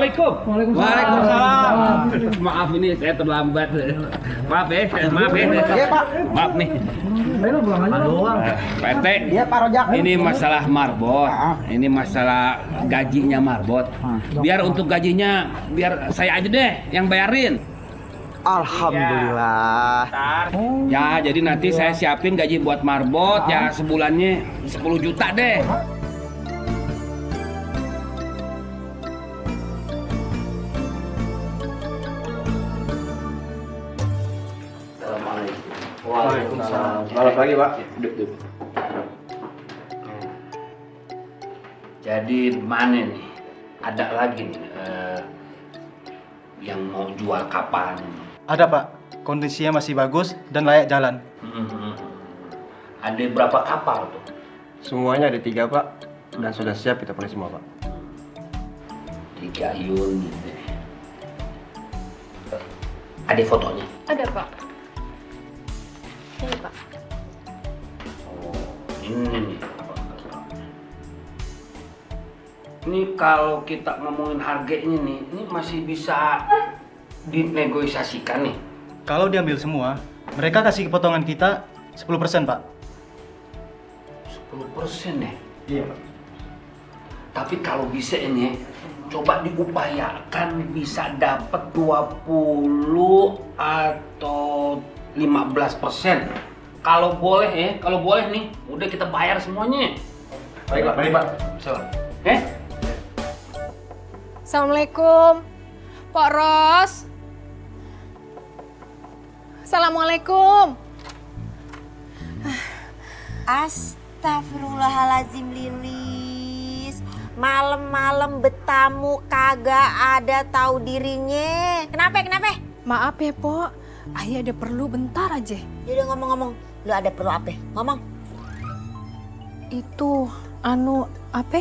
Assalamualaikum. Waalaikumsalam. Maaf ini saya terlambat. Maaf ya. Iya, Pak. Maaf nih. Pak RT. Iya, Pak Rojak. Ini masalah marbot. Ini masalah gajinya marbot. Biar untuk gajinya biar saya aja deh yang bayarin. Alhamdulillah. Ya, jadi nanti saya siapin gaji buat marbot ya sebulannya 10 juta deh. Waalaikumsalam. Selamat pagi, Pak. Duduk. Jadi mana nih? Ada lagi nih yang mau jual kapal. Ada, Pak. Kondisinya masih bagus dan layak jalan. Ada berapa kapal tuh? Semuanya ada 3, Pak. Dan sudah siap kita mulai semua, Pak. 3 unit deh. Ada fotonya? Ada, Pak. Ini, Pak. Oh, ini nih. Ini kalau kita ngomongin harganya nih, ini masih bisa dinegosiasikan nih. Kalau diambil semua, mereka kasih potongan kita 10%, Pak. 10% ya? Iya, Pak. Tapi kalau bisa ini, coba diupayakan bisa dapat 20 atau 15%. Kalau boleh nih, udah kita bayar semuanya. Baik, Pak. Salam. Assalamualaikum. Pak Ros. Assalamualaikum. Astagfirullahaladzim, Lilis. Malam-malam bertamu kagak ada tahu dirinya. Kenapa? Maaf ya, Pok. Ayah ada perlu bentar aja. Dia udah ngomong-ngomong. Lu ada perlu apa? Ngomong. Itu, apa?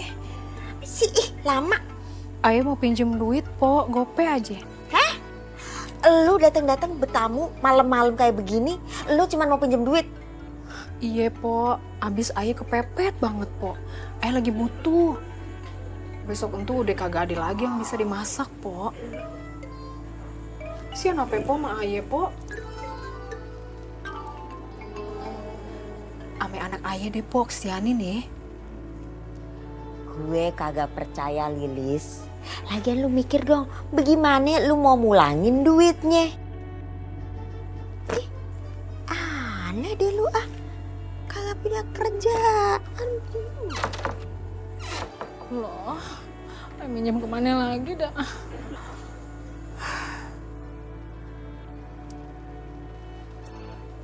Sih, lama. Ayah mau pinjem duit, Pok. Gope aja. Hah? Lu datang-datang bertamu malam-malam kayak begini, lu cuma mau pinjem duit. Iya, Pok. Abis ayah kepepet banget, Pok. Ayah lagi butuh. Besok tentu udah kagak ada lagi yang bisa dimasak, Pok. Sian apa, Pok, sama ayah, Pok? Ame anak ayah deh, Pok. Sianin nih. Gue kagak percaya, Lilis. Lagian lu mikir dong, bagaimana lu mau mulangin duitnya? Ih, aneh deh lu ah. Kagak punya kerjaan. Loh, minjem kemana lagi dah?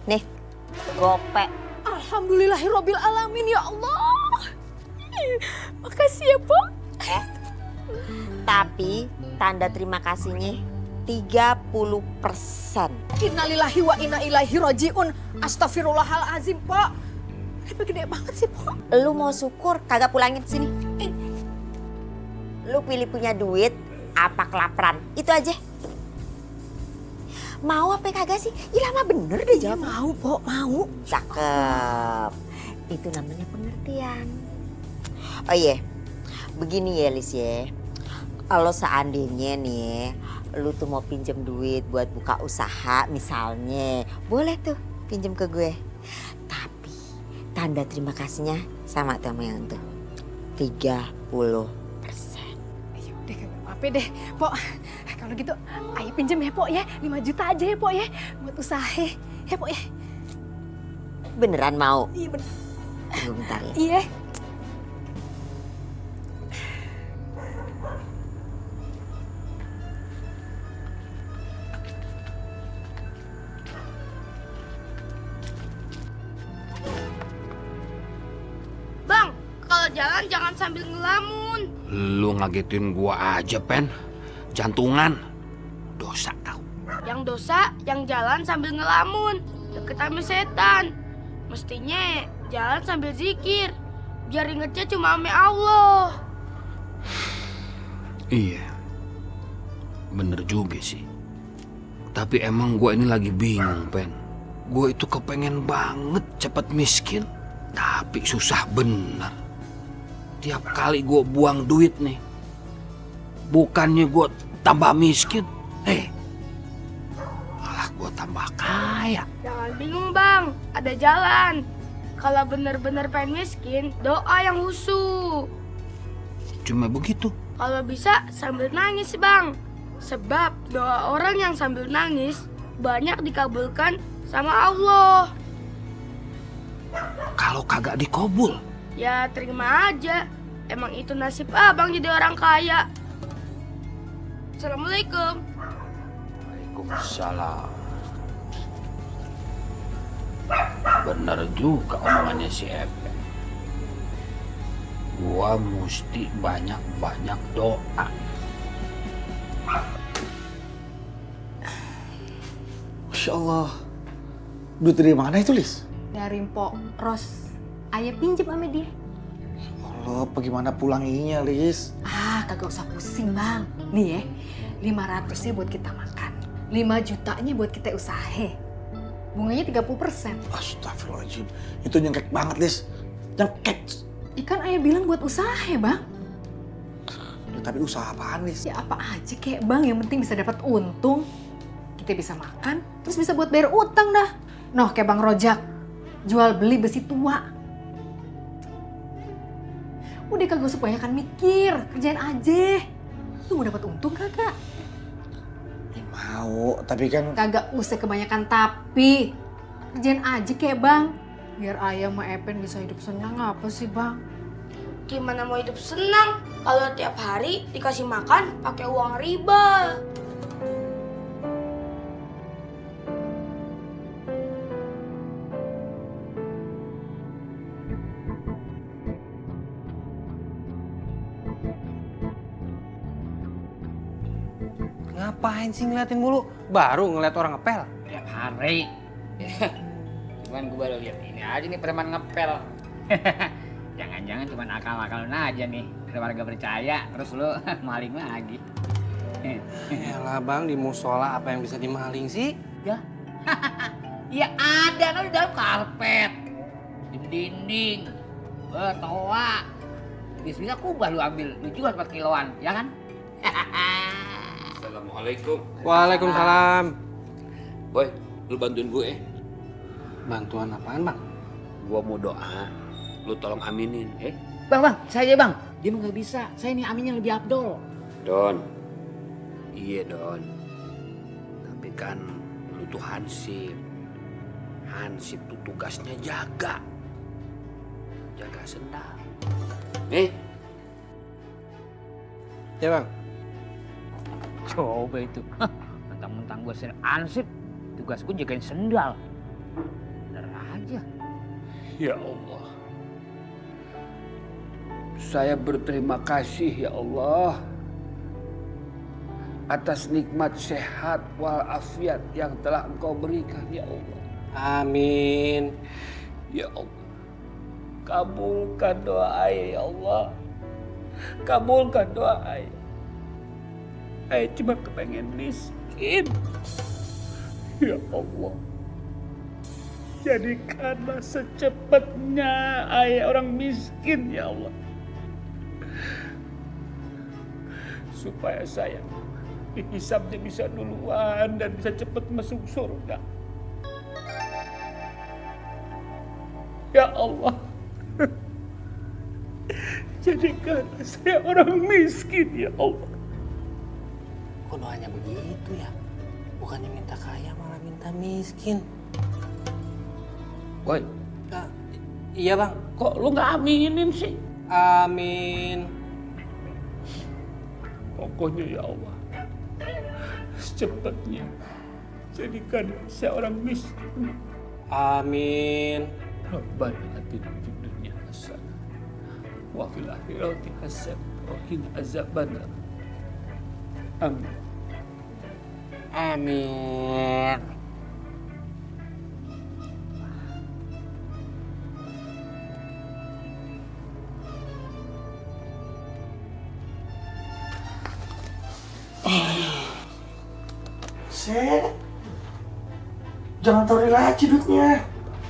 Nih, gope. Alhamdulillahirabbil alamin ya Allah. Makasih ya, Pok. Tapi tanda terima kasihnya 30%. Innalillahi wa inna ilaihi rajiun. Astagfirullahalazim, Pok. Ini gede banget sih, Pok. Lu mau syukur kagak pulangin sini. Lu pilih punya duit apa kelaparan? Itu aja. Mau apa kagak sih? Ih, lama bener deh Ya jawab. mau, Pok, mau. Cakep. Itu namanya pengertian. Oh iya, begini ya Lis ya. Kalau seandainya nih, lu tuh mau pinjem duit buat buka usaha misalnya, boleh tuh pinjem ke gue. Tapi tanda terima kasihnya sama yang tuh 30%. Ayo deh, apa deh, Pok. Kalau gitu, ayo pinjem ya, Pok ya. 5 juta aja ya, Pok ya. Buat usaha ya, Pok ya. Beneran mau? Iya, bener. Tunggu bentar ya. Iya. Bang, kalau jalan jangan sambil ngelamun. Lu ngagetin gua aja, Pen. Jantungan. Dosa tau. Yang dosa, yang jalan sambil ngelamun. Deket sama setan. Mestinya jalan sambil zikir. Biar ingetnya cuma sama Allah. Iya. Bener juga sih. Tapi emang gua ini lagi bingung, Pen. Gua itu kepengen banget cepet miskin. Tapi susah bener. Tiap kali gua buang duit nih, Bukannya gue tambah miskin, malah gue tambah kaya. Jangan bingung bang, ada jalan. Kalau bener-bener pengen miskin, doa yang husu. Cuma begitu. Kalau bisa sambil nangis bang. Sebab doa orang yang sambil nangis banyak dikabulkan sama Allah. Kalau kagak dikobul, Ya terima aja. Emang itu nasib abang jadi orang kaya. Assalamualaikum. Waalaikumsalam. Bener juga omongannya si Epe. Gua mesti banyak-banyak doa. Masya Allah. Duit dari mana itu, Lis? Dari Mpok Ros. Ayah pinjem sama dia. Allah, bagaimana pulanginya, Lis? Kagak usah pusing bang. Nih ya, 500-nya buat kita makan. 5 jutanya buat kita usaha. Bunganya 30%. Astagfirullahaladzim. Itu nyengkek banget, Lis. Nyengkek. Ikan ayah bilang buat usaha bang. Ya, tapi usaha apaan, Lis? Ya apa aja kayak bang, yang penting bisa dapat untung. Kita bisa makan, terus bisa buat bayar utang dah. Noh kayak Bang Rojak, jual beli besi tua. Udah kagak usah kebanyakan mikir, kerjain aja. Lu mau dapat untung kagak? Ya, mau, tapi kan... Kagak usah kebanyakan tapi. Kerjain aja kayak bang. Biar ayah sama Epen bisa hidup senang, apa sih bang? Gimana mau hidup senang kalau tiap hari dikasih makan pakai uang riba? Ngapain sih ngeliatin mulu? Baru ngeliat orang ngepel. Tiap hari. Cuman gue baru lihat ini aja nih preman ngepel. Jangan-jangan cuma akal-akalan aja nih. Ada warga percaya, terus lu maling lagi. Yalah bang, di musola apa yang bisa dimaling sih? Ya? Ya ada, no, di dalam karpet. Di dinding. Toa. Bisa kubah lu ambil, lu jual 4 kiloan, ya kan? Assalamualaikum. Waalaikumsalam. Boy, lu bantuin gue. Bantuan apaan bang? Gua mau doa, lu tolong aminin, Bang, saya aja bang. Dia mah nggak bisa, saya ini aminnya lebih abdol. Don. Iya, Don. Tapi kan lu tuh Hansip. Hansip tuh tugasnya jaga. Jaga sendal. Ya bang. Coba itu. Mentang-mentang gue ansip, tugas gue jagain sendal. Bener aja. Ya Allah. Saya berterima kasih ya Allah atas nikmat sehat walafiat yang telah Engkau berikan ya Allah. Amin. Ya Allah. Kabulkan doa ayah ya Allah. Kabulkan doa ayah. Ayah cuma kepengen miskin. Ya Allah. Jadikanlah secepatnya ayah orang miskin ya Allah. Supaya saya dihisabnya bisa duluan dan bisa cepat masuk surga. Ya Allah. Jadikanlah saya orang miskin ya Allah. Kok doanya begitu ya? Bukannya minta kaya malah minta miskin. Boy, Iya bang. kok lu nggak aminin sih? Amin. Pokoknya ya Allah, secepatnya jadikan saya orang miskin. Amin. Rabbana atina fid dunya hasanah wa fil akhirati hasanah wa qina azabannar. Amin. Amin. Set. Jangan taruh di laci duitnya.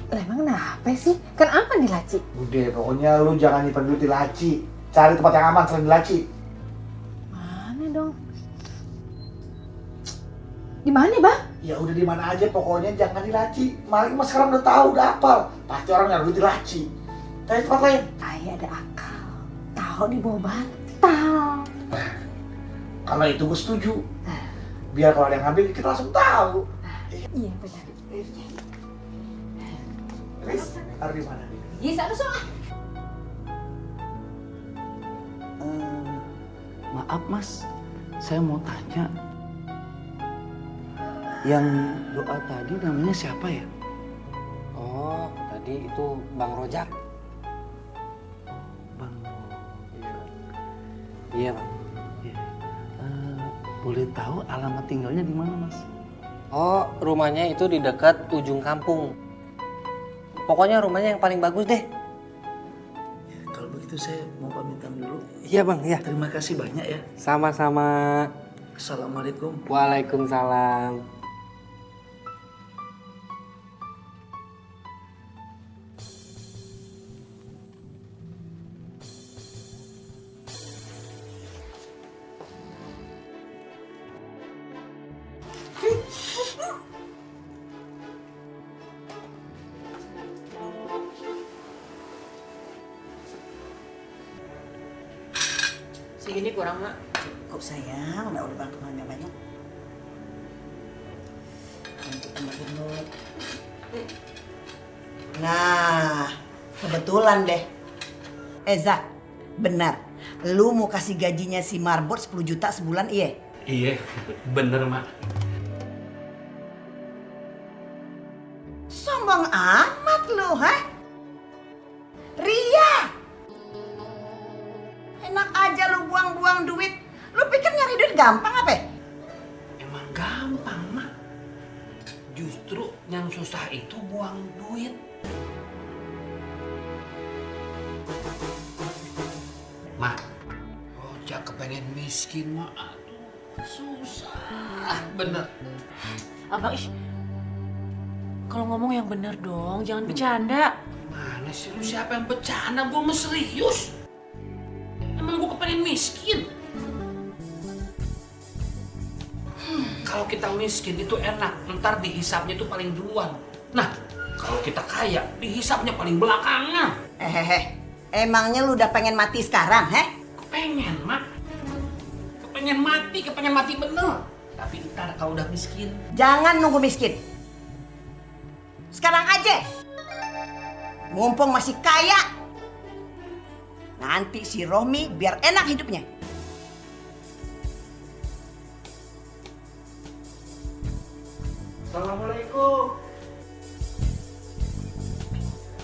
Lah emang kenapa sih? Kan aman di laci. Udah, pokoknya lu jangan nyimpen duit di laci. Cari tempat yang aman selain di laci. Mana dong? Di mana, Bang? Ya udah di mana aja pokoknya jangan di laci. Maling mas sekarang udah tahu, udah hafal. Pasti orang nyari duit di laci. Cari tempat lain. Ayah ada akal. Tahu di bawah bantal. Kalau itu gue setuju. Biar kalau ada yang ngambil kita langsung tahu. Iya benar. Riz, taruh di mana? Iya sana soal. Maaf mas, saya mau tanya. Yang doa tadi namanya siapa ya? Oh, tadi itu Bang Rojak. Bang Rojak. Iya, Bang. Ya. Boleh tahu alamat tinggalnya di mana mas? Oh, rumahnya itu di dekat ujung kampung. Pokoknya rumahnya yang paling bagus deh. Ya, kalau begitu saya mau pamitan dulu. Iya, Bang, ya. Terima kasih banyak ya. Sama-sama. Assalamualaikum. Waalaikumsalam. Segini kurang, Mak. Cukup sayang, udah bantuannya banyak. Nanti tambah gemuk. Nah, kebetulan deh. Zak, benar. Lu mau kasih gajinya si Marbot 10 juta sebulan, iya? Iya, bener mak. Sombong amat lu, ha? Ria! Enak aja lu buang-buang duit. Lu pikir nyari duit gampang apa? Emang gampang mak. Justru yang susah itu buang duit. Mak, Rojak kepengen miskin mak. Aduh, susah bener. Abang, kalau ngomong yang bener dong, jangan bercanda. Mana sih lu, siapa yang bercanda? Gue mah serius. Emang gue kepengen miskin. Kalau kita miskin itu enak, ntar dihisapnya itu paling duluan. Nah, kalau kita kaya, dihisapnya paling belakangan. Emangnya lu udah pengen mati sekarang, Kepengen, mak. Kepengen mati bener. Tapi ntar kalau udah miskin. Jangan nunggu miskin. Sekarang aja. Mumpung masih kaya. Nanti si Rohmi biar enak hidupnya. Assalamualaikum.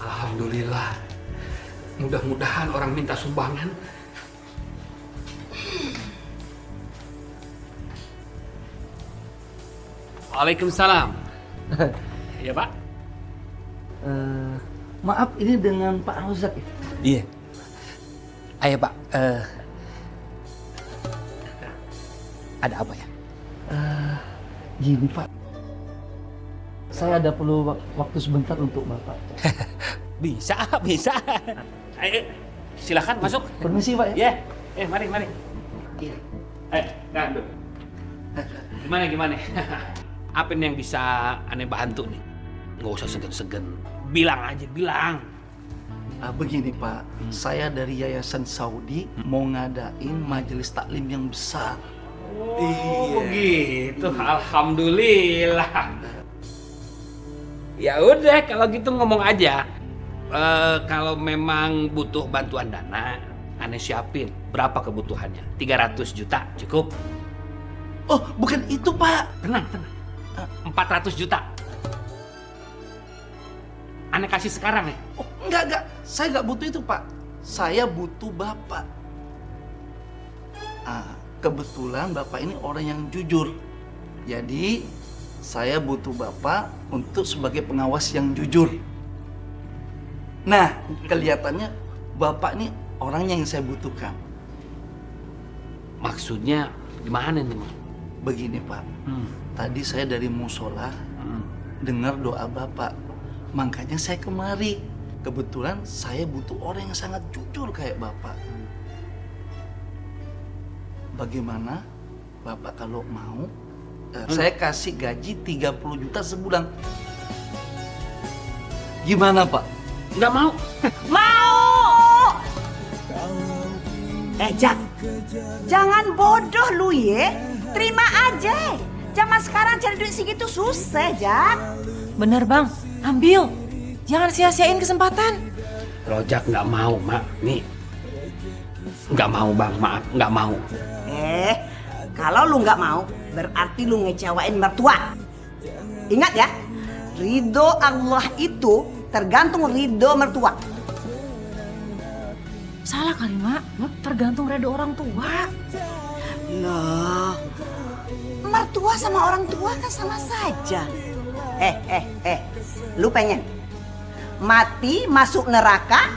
Alhamdulillah. Mudah-mudahan orang minta sumbangan. Waalaikumsalam. Iya Pak. Maaf, ini dengan Pak Rozak ya? Iya. Ayo, Pak. Ada apa ya? Gini Pak. Saya ada perlu waktu sebentar untuk Bapak. Bisa. Ayo, silakan masuk. Permisi Pak ya? Ya, mari. Iya. Nah, Gimana? Apa nih yang bisa aneh bantu nih? Nggak usah segan-segan. Bilang aja. Begini Pak, saya dari Yayasan Saudi mau ngadain majelis taklim yang besar. Oh, begitu. Alhamdulillah. Ya udah, kalau gitu ngomong aja. Kalau memang butuh bantuan dana, aneh siapin. Berapa kebutuhannya? 300 juta, cukup? Oh, bukan itu Pak. Tenang. 400 juta. Aneh kasih sekarang ya? Oh, enggak. Saya nggak butuh itu Pak. Saya butuh Bapak. Kebetulan Bapak ini orang yang jujur. Jadi, saya butuh Bapak untuk sebagai pengawas yang jujur. Nah, kelihatannya Bapak ini orangnya yang saya butuhkan. Maksudnya gimana nih, Mas? Begini Pak, tadi saya dari musola dengar doa Bapak. Makanya saya kemari. Kebetulan saya butuh orang yang sangat jujur kayak Bapak. Bagaimana Bapak kalau mau Saya kasih gaji 30 juta sebulan. Gimana Pak? Nggak mau. Mau! Jak, jangan bodoh lu ya. Terima aja. Zaman sekarang cari duit segitu susah, Jak. Bener bang, ambil. Jangan sia-siain kesempatan. Rojak nggak mau, Mak. Nih. Nggak mau, Bang. Maaf, nggak mau. Kalau lu nggak mau, berarti lu ngecewain mertua. Ingat ya, ridho Allah itu tergantung ridho mertua. Salah kali mak, tergantung ridho orang tua. Loh, mertua sama orang tua kan sama saja. Lu pengen mati masuk neraka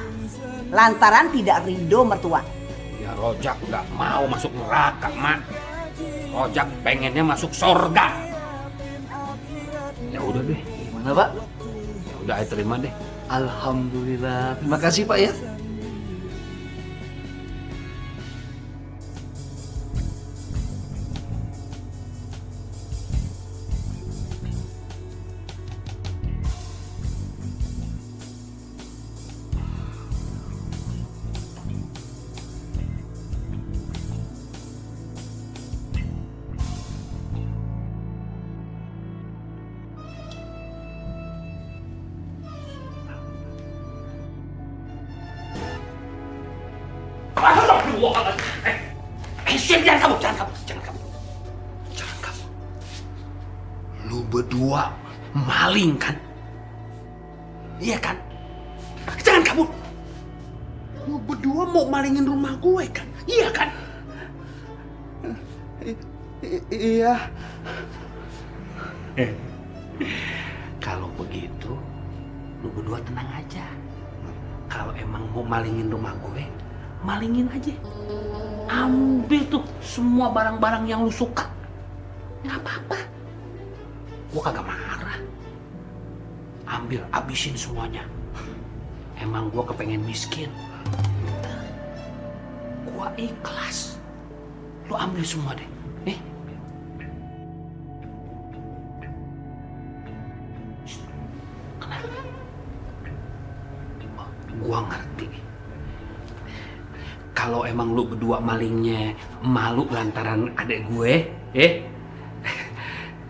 lantaran tidak ridho mertua? Ya Rojak nggak mau masuk neraka, Mak. Rojak pengennya masuk sorga. Ya udah deh. Gimana Pak? Ya udah, saya terima deh. Alhamdulillah. Terima kasih Pak ya. Jangan kamu. Lu berdua maling kan? Iya kan? Jangan kabur. Lu berdua mau malingin rumah gue kan? Iya kan? Iya. Kalau begitu, lu berdua tenang aja. Kalau emang mau malingin rumah gue, malingin aja. Ambil tuh semua barang-barang yang lu suka. Nggak apa-apa. Gue kagak marah. Ambil, abisin semuanya. Emang gue kepengen miskin. Gue ikhlas. Lu ambil semua deh. Kenapa? Gue ngerti. Kalau emang lu berdua malingnya malu lantaran adek gue,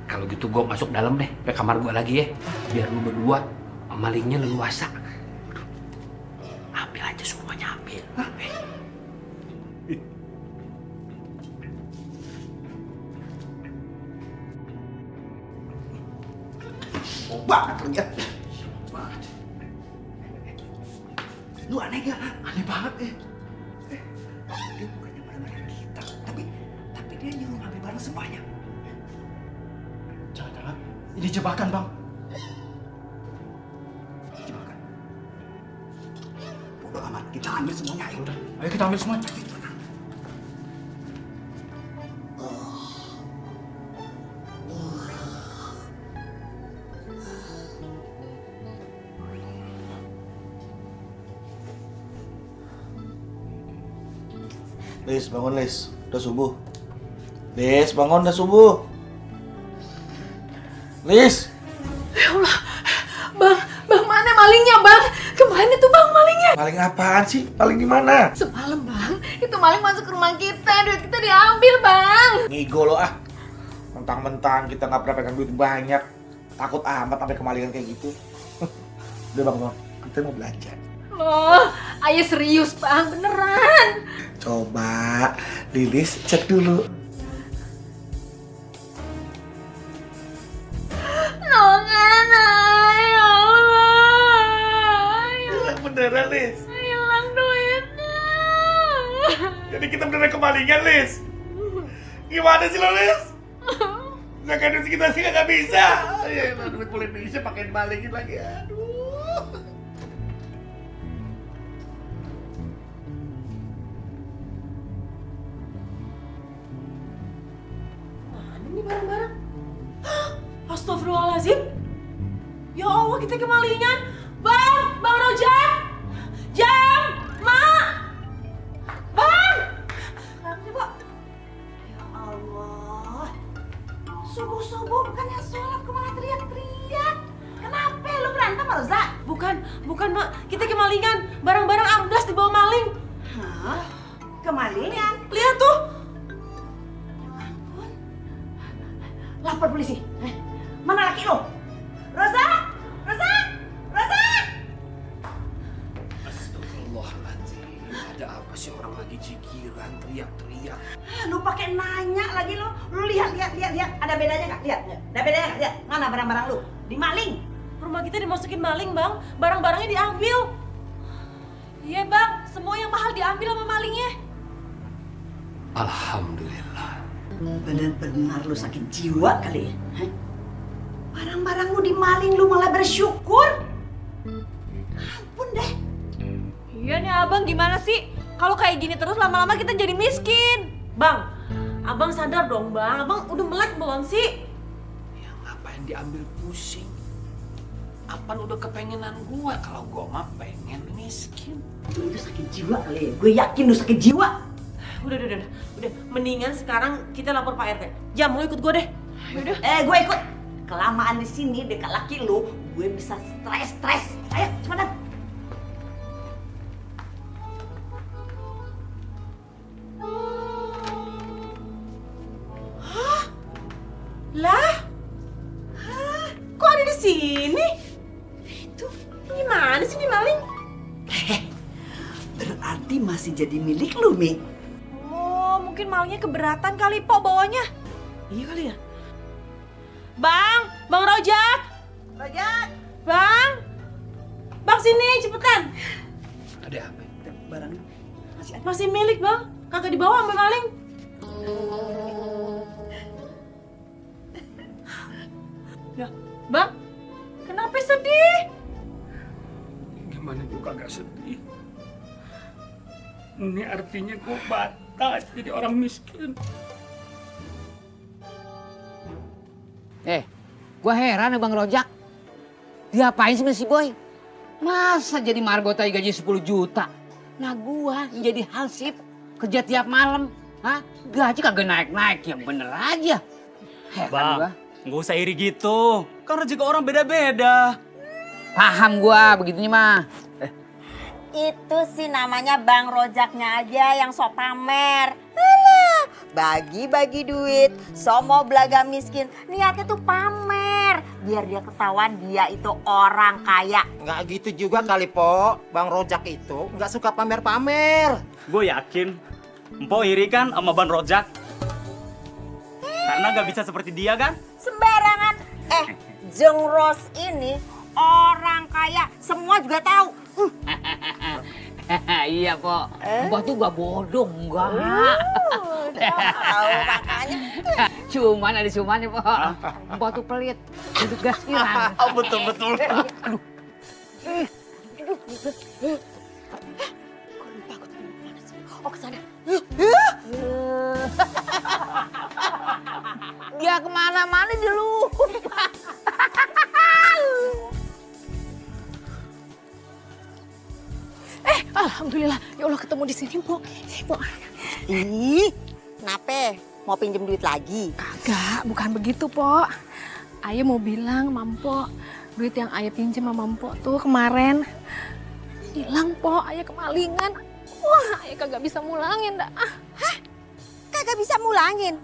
kalau gitu gue masuk dalam deh ke kamar gue lagi ya, biar lu berdua malingnya leluasa. Ambil aja semuanya, ambil. Mau banget kerja. Lu aneh gak? Aneh banget Dia bukannya barang-barang kita, tapi dia nyuruh ngambil barang sebanyak. Jangan-jangan ini jebakan bang. Jebakan. Bodoh amat, kita ambil semuanya. Ayo udah. Ayo kita ambil semuanya. Lis, bangun Lis. Udah subuh. Lis, bangun, udah subuh. Lis. Ya Allah, bang mana malingnya bang? Kemana tuh bang malingnya? Maling apaan sih? Maling di mana? Semalam bang, itu maling masuk ke rumah kita, duit kita diambil bang. Ngigo lo ah. Mentang-mentang kita nggak pernah pegang duit banyak. Takut amat sampai kemalingan kayak gitu. Udah bang, kita mau belanja. Loh, ayah serius bang, beneran. Coba Lilis cek dulu. Nongan, ya Allah. Hilang beneran Lis. Hilang duitnya. Jadi kita beneran kemalingan Lis. Gimana sih lo Lis? Zakat duit kita sih nggak bisa. Ya duit Indonesia pakai malingin lagi. Aduh. Ini barang-barang. Astagfirullahaladzim. Ya Allah, kita kemalingan. Bang Rojak. Jam, Mak. Bang. Ya Allah. Subuh-subuh bukannya sholat, kok malah teriak-teriak? Kenapa lu berantem, Roza? Bukan Mak, kita kemalingan. Barang-barang amblas dibawa maling. Hah? Kemalingan? Lihat tuh. Lapor polisi. Mana laki lu? Roza! Roza! Roza! Astagfirullahaladzim. Ada apa sih orang lagi cikiran, teriak-teriak? Lu pakai nanya lagi lu. Lu lihat. Ada bedanya nggak? Lihat. Ada bedanya nggak? Lihat. Mana barang-barang lu? Dimaling. Rumah kita dimasukin maling, Bang. Barang-barangnya diambil. Iya, Bang. Semua yang mahal diambil sama malingnya. Alhamdulillah. Benar-benar lu sakit jiwa kali ya? Hah? Barang-barang lu dimaling, lu malah bersyukur? Ampun deh. Iya nih Abang, gimana sih? Kalau kayak gini terus lama-lama kita jadi miskin. Bang, Abang sadar dong, Bang. Abang udah melek belum sih? Ya ngapain diambil pusing? Apaan udah kepengenan gua kalau gua mah pengen miskin. Lu itu sakit jiwa kali ya? Gue yakin lu sakit jiwa. Udah. Mendingan sekarang kita lapor Pak RT. Jam, lo ikut gue deh. Udah. Gue ikut. Kelamaan di sini dekat laki lu, gue bisa stres. Ayo, cepetan. Hah? Lah? Hah? Kok ada di sini? Itu gimana sih ini maling? Berarti masih jadi milik lu, Mi. Oh, mungkin malingnya keberatan kali, Pok, bawanya. Iya kali ya? Bang Rojak! Bang sini, cepetan. Ada apa? Barang Masih milik, Bang. Kagak dibawa sampai maling. Ya, Bang, kenapa sedih? Gimana juga gak sedih. Ini artinya gue batas jadi orang miskin. Gua heran ya Bang Rojak. Diapain sih si Boy? Masa jadi margota gaji 10 juta? Nah gua yang jadi hansip kerja tiap malam. Hah? Gaji kagak naik-naik, yang bener aja. Heran gua. Nggak usah iri gitu. Kan rezeki orang beda-beda. Paham gua begitunya mah. Itu sih namanya Bang Rojaknya aja yang sok pamer. Alah, bagi-bagi duit, sok mau belaga miskin. Niatnya tuh pamer, biar dia ketahuan dia itu orang kaya. Nggak gitu juga kali, Po. Bang Rojak itu nggak suka pamer-pamer. Gue yakin Empo iri kan sama Bang Rojak. Karena nggak bisa seperti dia kan? Sembarangan. Jeng Ros ini orang kaya, semua juga tahu. Iya, Po. Mbak tuh gak bodoh, enggak. Tahu makanya. Cuman ada cumannya, Po. Mbak tuh pelit. Duduk gaskiran. Betul. Aduh. Oh, kesana. Dia kemana-mana dia lupa. Alhamdulillah, ya Allah ketemu di sini, Pok. Ih, kenapa? Mau pinjem duit lagi? Kagak, bukan begitu, Pok. Ayah mau bilang, Mampo, duit yang Ayah pinjam sama Mampo tuh kemarin hilang, Pok. Ayah kemalingan. Wah, Ayah kagak bisa mulangin dah. Hah? Kagak bisa mulangin?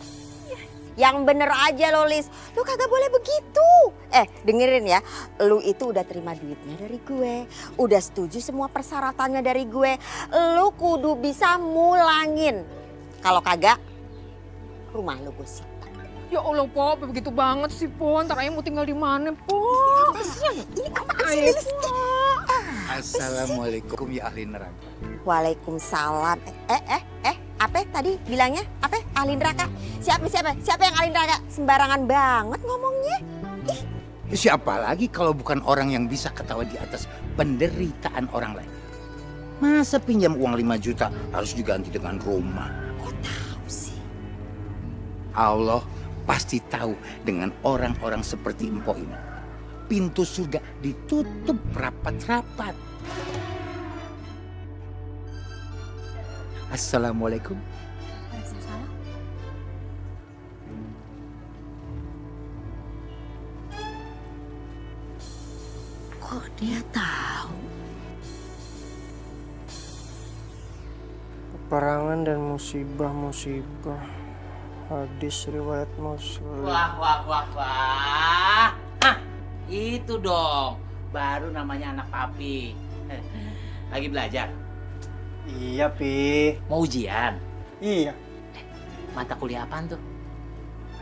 Yang bener aja lo, Lis. Lu kagak boleh begitu. Dengerin ya. Lu itu udah terima duitnya dari gue. Udah setuju semua persyaratannya dari gue. Lu kudu bisa mulangin. Kalau kagak, rumah lu gue sih. Ya Allah, Pok, begitu banget sih, Pok. Ntar Ayah mau tinggal di mana, Pok? Ini apa sih, Lis? Assalamualaikum ya ahli neraka. Waalaikumsalam. Apa tadi bilangnya? Apa? Ahli neraka? Siapa yang ahli neraka? Sembarangan banget ngomongnya. Siapa lagi kalau bukan orang yang bisa ketawa di atas penderitaan orang lain? Masa pinjam uang 5 juta harus diganti dengan rumah? Kok tahu sih? Allah pasti tahu dengan orang-orang seperti Empo ini. Pintu surga ditutup rapat-rapat. Assalamualaikum. Kok dia tahu? Peperangan dan musibah-musibah. Hadis riwayat Muslim. Wah. Hah, itu dong. Baru namanya anak papi. Lagi belajar? Iya, Pi. Mau ujian? Iya. Mata kuliah apaan tuh?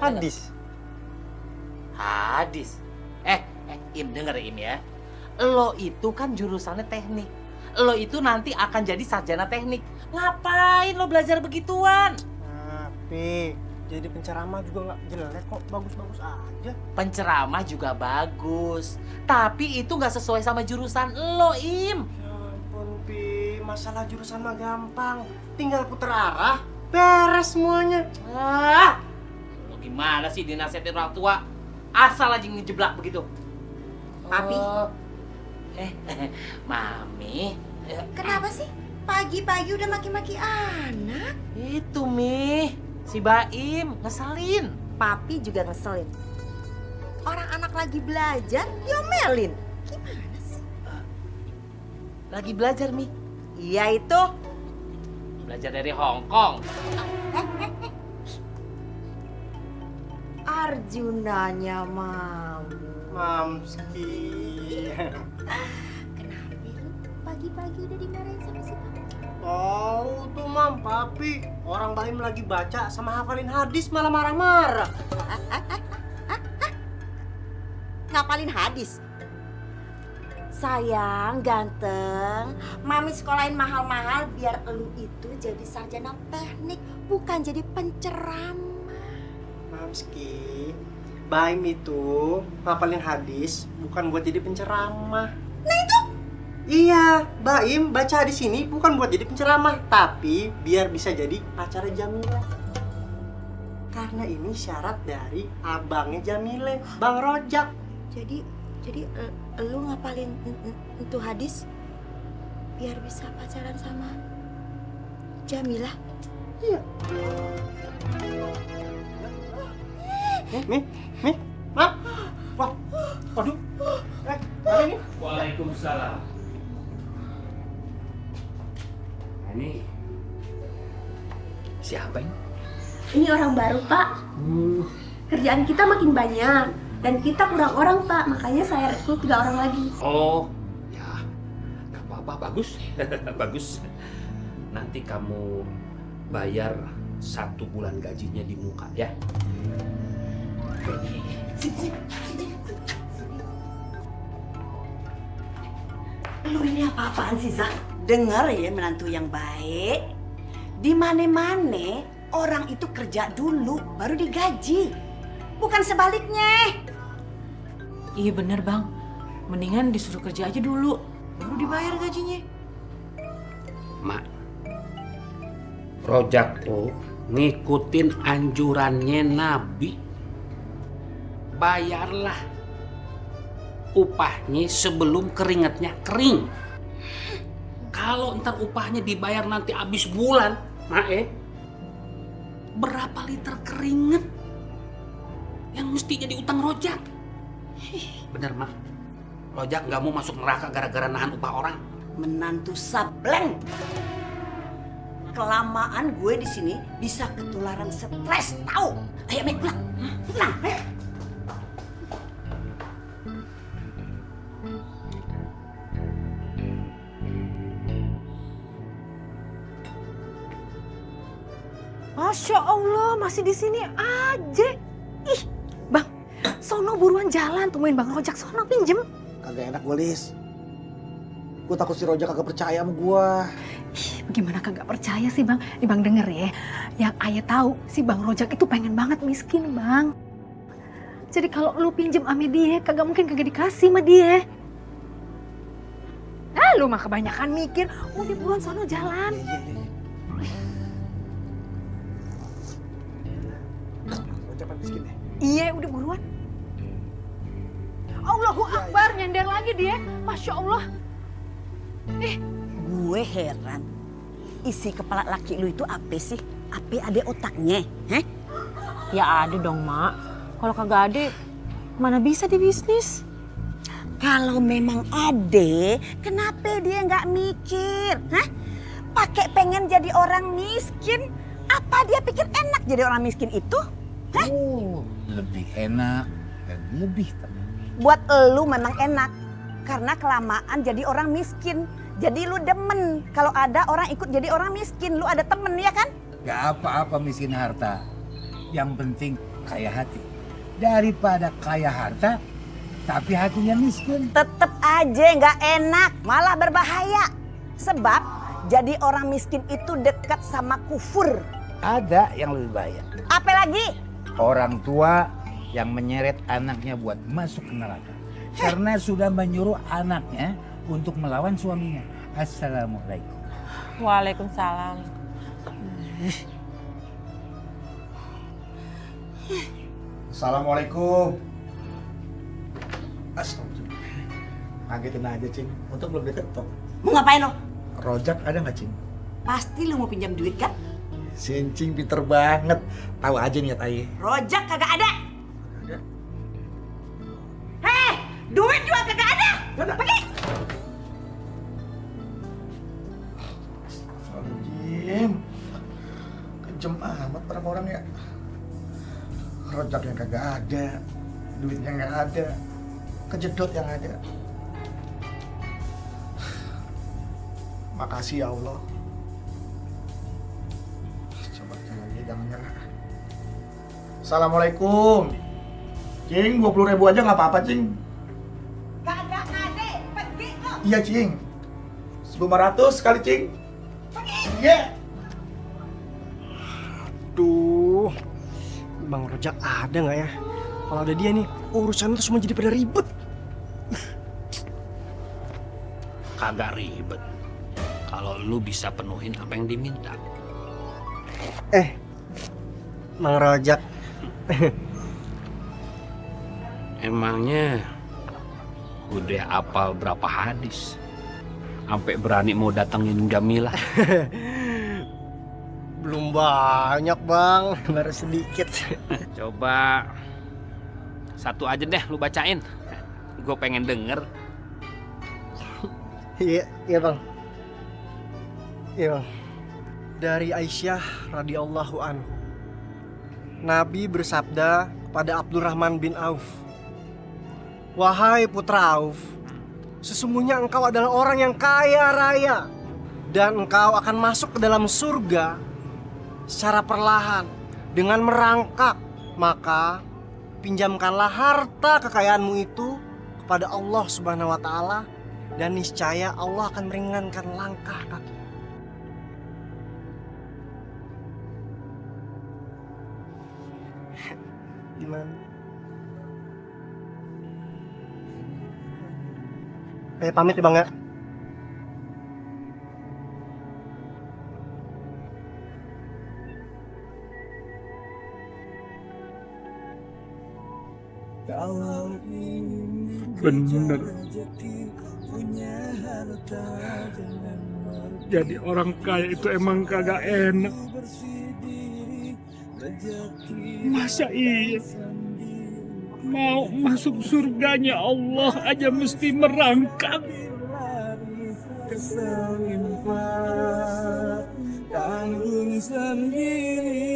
Hadis. Hadis? Im, denger Im ya. Lo itu kan jurusannya teknik. Lo itu nanti akan jadi sarjana teknik. Ngapain lo belajar begituan? Nah, Pi, jadi penceramah juga nggak jelek kok, bagus-bagus aja. Penceramah juga bagus, tapi itu nggak sesuai sama jurusan lo, Im. Ya ampun, Pi, masalah jurusan mah gampang. Tinggal puter arah, beres semuanya. Lo gimana sih dinasihatin orang tua? Asal aja ngejeblak begitu. Papi. Mami. Kenapa sih? Pagi-pagi udah maki-maki anak. Itu, Mi. Si Baim ngeselin. Papi juga ngeselin. Orang anak lagi belajar, diomelin. Gimana sih? Lagi belajar, Mi. Iya itu. Belajar dari Hong Kong. Arjunanya Mamski. Kenapa lu pagi-pagi udah dimarahin sama si Papi? Oh, tuh Mam, Papi. Orang Baim lagi baca sama hafalin hadis malah marah-marah. Ngapalin hadis? Sayang, ganteng, Mami sekolahin mahal-mahal biar elu itu jadi sarjana teknik, bukan jadi penceramah. Mamski, Baim itu hafalin hadis bukan buat jadi penceramah. Nah itu? Iya, Baim baca hadis ini bukan buat jadi penceramah, tapi biar bisa jadi pacarnya Jamila. Karena ini syarat dari abangnya Jamile, Bang Rojak. Jadi lu ngapalin itu hadis biar bisa pacaran sama Jamila? Iya. Mi, Ma, wah, waduh, mana ini? Waalaikumsalam. Ini siapa ini? Ini orang baru, Pak. Kerjaan kita makin banyak dan kita kurang orang, Pak. Makanya saya rekrut 3 orang lagi. Oh, ya, nggak apa-apa, bagus, bagus. Nanti kamu bayar 1 bulan gajinya di muka ya. Lu ini apa-apaan sih, Zah? Dengar ya, menantu yang baik. Di mana-mana orang itu kerja dulu baru digaji. Bukan sebaliknya. Iya bener Bang. Mendingan disuruh kerja aja dulu, baru dibayar gajinya. Mak, Rojak tuh ngikutin anjurannya Nabi. Bayarlah upahnya sebelum keringatnya kering. Kalau ntar upahnya dibayar nanti habis bulan, berapa liter keringet yang mesti jadi utang Rojak? Bener, Mak. Rojak nggak mau masuk neraka gara-gara nahan upah orang. Menantu sableng. Kelamaan gue di sini bisa ketularan stres, tahu? Ayo, Mek, pulang. Pulang, ayo. Masya Allah, masih di sini aja. Ih, Bang, sono buruan jalan, tungguin Bang Rojak, sono pinjem. Kagak enak gue, Lis. Gue takut si Rojak kagak percaya sama gue. Ih, bagaimana kagak percaya sih Bang? Nih Bang denger ya, yang ayah tahu si Bang Rojak itu pengen banget miskin Bang. Jadi kalau lu pinjem sama dia, kagak mungkin kagak dikasih sama dia. Ah, lu mah kebanyakan mikir, udah buruan sono jalan. Miskin ya? Iya, udah buruan. Allahu Akbar, nyender lagi dia. Masya Allah. Gue heran. Isi kepala laki lu itu apa sih? Apa ada otaknya? Heh? Ya ada dong, Mak. Kalau kagak ada, mana bisa di bisnis? Kalau memang Ade, kenapa dia nggak mikir? Hah? Pakai pengen jadi orang miskin? Apa dia pikir enak jadi orang miskin itu? Hah? Oh, lebih enak dan lebih tenang. Buat elu memang enak. Karena kelamaan jadi orang miskin. Jadi lu demen kalau ada orang ikut jadi orang miskin. Lu ada temen ya kan? Gak apa-apa miskin harta. Yang penting kaya hati. Daripada kaya harta, tapi hatinya miskin. Tetep aja nggak enak, malah berbahaya. Sebab jadi orang miskin itu dekat sama kufur. Ada yang lebih bahaya. Apalagi? Orang tua yang menyeret anaknya buat masuk ke neraka. Karena sudah menyuruh anaknya untuk melawan suaminya. Assalamualaikum. Waalaikumsalam. Assalamualaikum. Astagfirullah. Ngagetin aja, Cing. Untuk belum diketok. Mau ngapain lo? Rojak ada nggak, Cing? Pasti lu mau pinjam duit kan? Cing pinter banget. Tahu aja niat Aye. Rojak kagak ada. Hei, duit juga kagak ada. Pergi. Astagfirullahaladzim. Kejem amat orang-orang ya. Rojak yang kagak ada. Duitnya nggak ada. Kejedot yang ada. Makasih ya Allah. Coba jangan nyerah. Assalamualaikum. Cing, 20.000 aja nggak apa-apa, Cing. Kagak ada. Pergi lo. Iya, Cing. 500 sekali, Cing. Pergi. Iya. Duh, Bang Rojak ada nggak ya? Kalau ada dia nih, urusan itu semua jadi pada ribet. Kagak ribet. Kalau lu bisa penuhin apa yang diminta. Bang Rojak. Emangnya udah apal berapa hadis? Sampai berani mau datengin Jamilah. Belum banyak, Bang. Baru sedikit. Coba satu aja deh lu bacain. Gue pengen denger. Iya, Bang. Iya, Bang. Dari Aisyah radhiyallahu anhu. Nabi bersabda kepada Abdurrahman bin Auf, "Wahai putra Auf, sesungguhnya engkau adalah orang yang kaya raya dan engkau akan masuk ke dalam surga secara perlahan dengan merangkak. Maka pinjamkanlah harta kekayaanmu itu kepada Allah Subhanahu wa taala dan niscaya Allah akan meringankan langkah kaki." Gimana? Pamit ya, Bang ya. Bener. Jadi orang kaya itu emang kagak enak. Masa iya? Mau masuk surganya Allah aja mesti merangkak. Tanggung sendiri,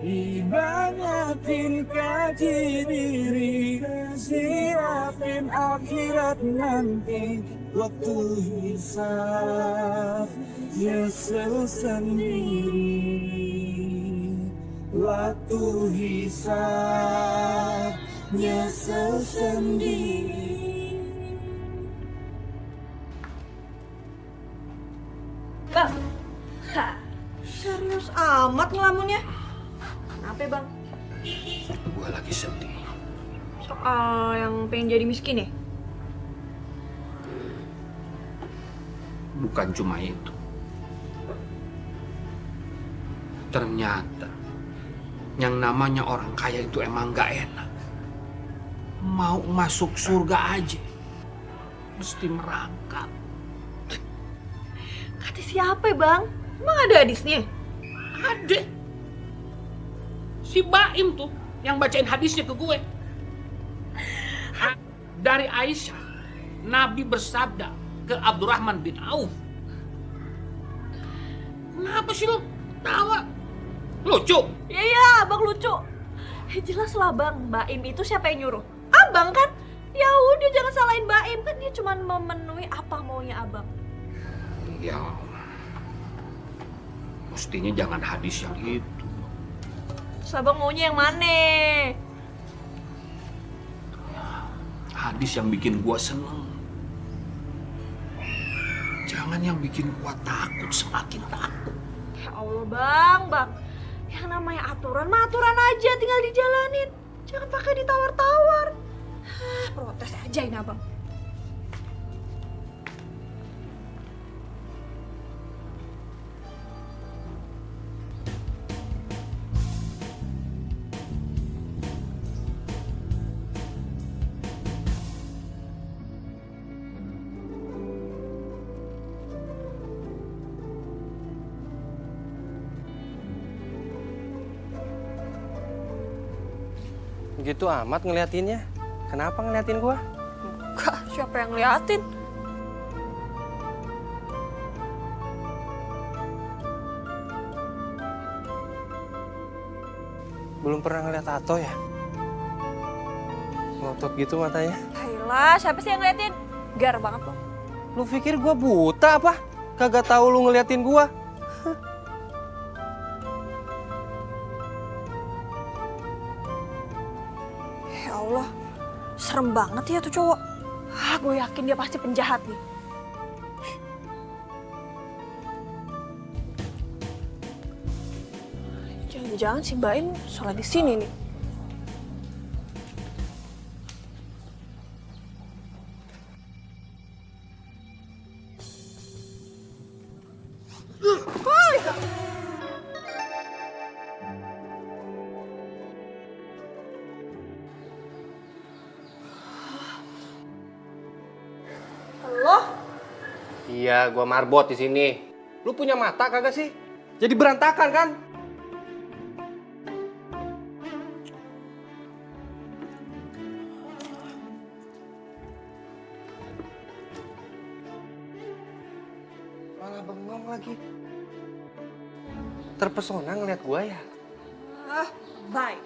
ibadatin kaji diri, siapin akhirat nanti, waktu hisab nyesel sendiri, waktu hisab nyesel sendiri. Bang, serius amat ngelamunnya. Kenapa Bang? Gue lagi sedih. Soal yang pengen jadi miskin ya? Bukan cuma itu. Ternyata yang namanya orang kaya itu emang gak enak. Mau masuk surga aja mesti merangkak. Kata siapa ya Bang? Emang ada hadisnya? Ada. Si Baim tuh yang bacain hadisnya ke gue. Dari Aisyah, Nabi bersabda ke Abdurrahman bin Auf. Kenapa sih lo tawa? Lucu? Iya, abang lucu. Jelas lah bang, Mbak Im itu siapa yang nyuruh? Abang kan? Ya udah jangan salahin Mbak Im, kan dia cuma memenuhi apa maunya abang. Ya, mestinya jangan hadis yang itu. Terus abang maunya yang mana? Hadis yang bikin gua seneng. Jangan yang bikin gua takut, semakin takut. Ya Allah bang. Yang namanya aturan mah aturan aja, tinggal dijalanin. Jangan pakai ditawar-tawar. Protes aja ini abang. Gitu amat ngeliatinnya. Kenapa ngeliatin gua? Enggak, siapa yang ngeliatin? Belum pernah ngeliat tato ya? Ngotot gitu matanya. Ayolah, siapa sih yang ngeliatin? Gar banget lo. Lu pikir gua buta apa? Kagak tahu lu ngeliatin gua. Ya Allah, serem banget ya tuh cowok. Gue yakin dia pasti penjahat nih. Jangan-jangan si Mbak Im salah di sini nih. Halo? Iya, gua marbot di sini. Lu punya mata kagak sih? Jadi berantakan kan? Malah bengong lagi. Terpesona ngeliat gua ya? Bye.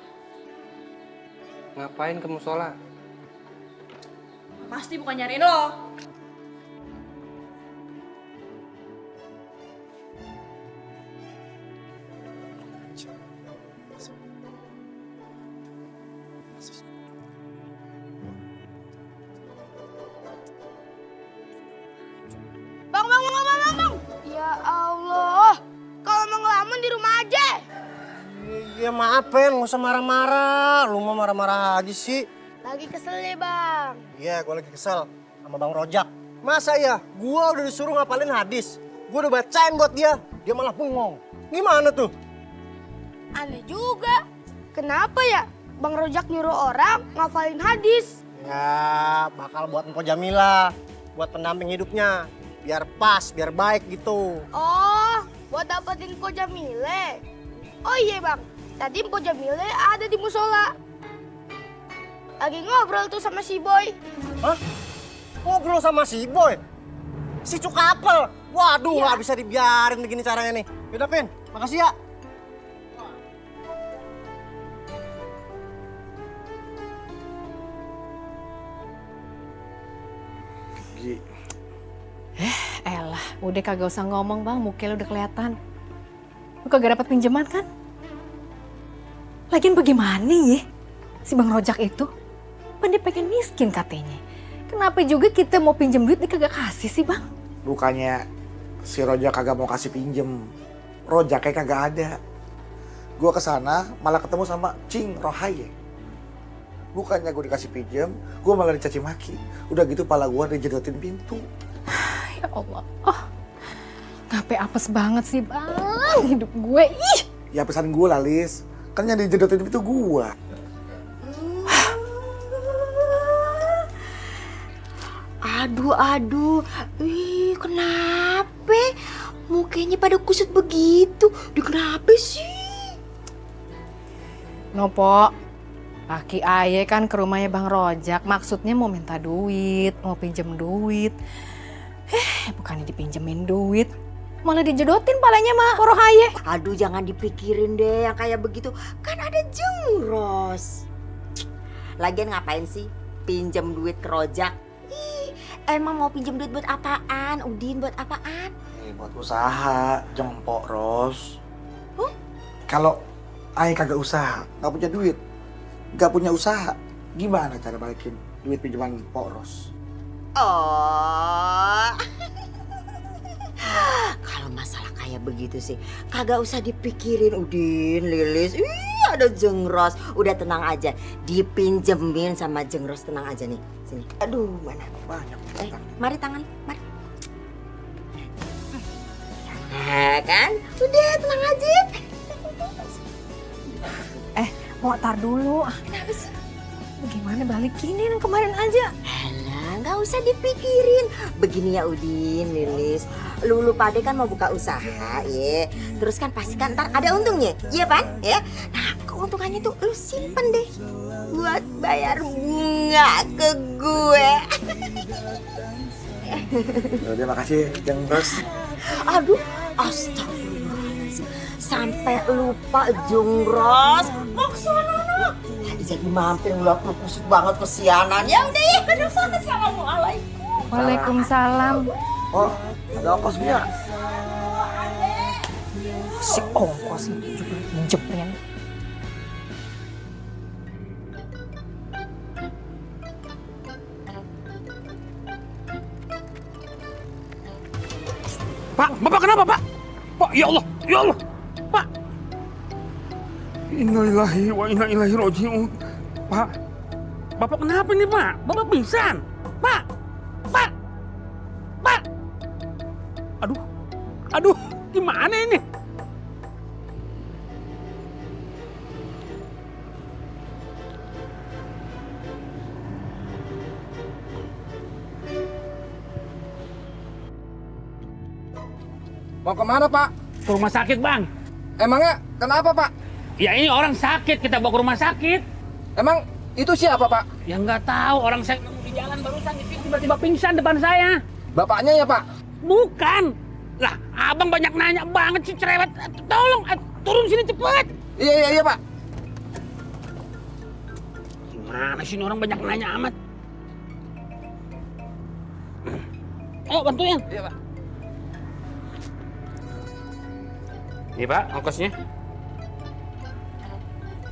Ngapain ke musola? Pasti bukan nyariin lo. Bang. Ya Allah, kalau mau ngelamun di rumah aja. Ya maaf, Pen, nggak usah marah-marah. Lu mau marah-marah aja sih. Lagi kesel nih, Bang. Iya, gue lagi kesel sama Bang Rojak. Masa ya, gue udah disuruh ngapalin hadis. Gue udah bacain buat dia malah bengong. Gimana tuh? Aneh juga. Kenapa ya Bang Rojak nyuruh orang ngafalin hadis? Ya, bakal buat Mpok Jamila, buat pendamping hidupnya. Biar pas, biar baik gitu. Oh, buat dapetin Mpok Jamile. Oh iya, Bang. Tadi Mpok Jamile ada di musola. Lagi ngobrol tuh sama si Boy. Hah? Ngobrol sama si Boy? Si Cukapel? Waduh, nggak bisa dibiarin begini caranya nih. Yaudah, Pin. Makasih ya. Elah, udah kagak usah ngomong bang, muka lu udah kelihatan. Lu kagak dapat pinjaman kan? Lagian bagaimana ya si Bang Rojak itu? Kan dia pengen miskin katanya. Kenapa juga kita mau pinjam duit dia kagak kasih sih bang? Bukannya si Rojak kagak mau kasih pinjem, Rojak kayak kagak ada. Gue kesana malah ketemu sama Cing Rohaye. Bukannya gue dikasih pinjem, gue malah dicaci maki. Udah gitu pala gue dijedotin pintu. Ya Allah, oh ngapain apes banget sih bang hidup gue, ih. Ya pesan gue lah Lis, kan yang dijedotin pintu gue. Aduh, wih kenapa? Mukanya pada kusut begitu, kenapa sih? Nopo, Laki ayah kan ke rumahnya Bang Rojak, maksudnya mau minta duit, mau pinjem duit. Bukannya dipinjemin duit, malah dijodotin palanya mah poroh ayah. Aduh, jangan dipikirin deh yang kayak begitu. Kan ada Jengros. Lagian ngapain sih pinjem duit ke Rojak? Ih, emang mau pinjem duit buat apaan? Udin, buat apaan? Buat usaha, jempok Ros. Kalau ayah kagak usaha, nggak punya duit, nggak punya usaha, gimana cara balikin duit pinjaman Pok Ros? Oh, kalau masalah kayak begitu sih, kagak usah dipikirin Udin, Lilis. Ih, ada Jengros. Udah tenang aja, dipinjemin sama Jengros, tenang aja nih. Sini. Aduh, mana? Banyak. Mari tangan, mari. Nah, kan? Udah tenang aja. Mau tar dulu. Kenapa sih? Bagaimana balikin yang kemarin aja? Alah, nggak usah dipikirin. Begini ya Udin, Lilis. Lu pade kan mau buka usaha, ya. Terus kan pasti kan ntar ada untungnya, iya Pan? Ya. Nah, keuntungannya tuh lu simpen deh buat bayar bunga ke gue. Udah, makasih Jengros. Aduh, astagfirullahaladzim. Sampai lupa Jengros. Mau kesana. Tadi jadi mampir ngeliat lu kusut banget kesianan. Ya udah ya, assalamualaikum. Waalaikumsalam. Oh, ada ongkosnya. Si ongkos juga pinjemin. Pak, Bapak kenapa, Pak? Pak, ya Allah, Pak. Innalillahi wa inna ilaihi raji'un. Pak, Bapak kenapa nih, Pak? Bapak pingsan. Pak. Aduh, gimana ini? Mau kemana, Pak? Ke rumah sakit, Bang. Emangnya kenapa, Pak? Ya ini orang sakit, kita bawa ke rumah sakit. Emang itu siapa, Pak? Ya nggak tahu, orang saya nemu di jalan barusan tiba-tiba pingsan depan saya. Bapaknya ya, Pak? Bukan. Lah, abang banyak nanya banget sih, cerewet. Tolong, turun sini cepet. Iya, Pak. Gimana sih ini orang banyak nanya amat? Ayo bantuin. Iya, Pak. Nih Pak, ongkosnya.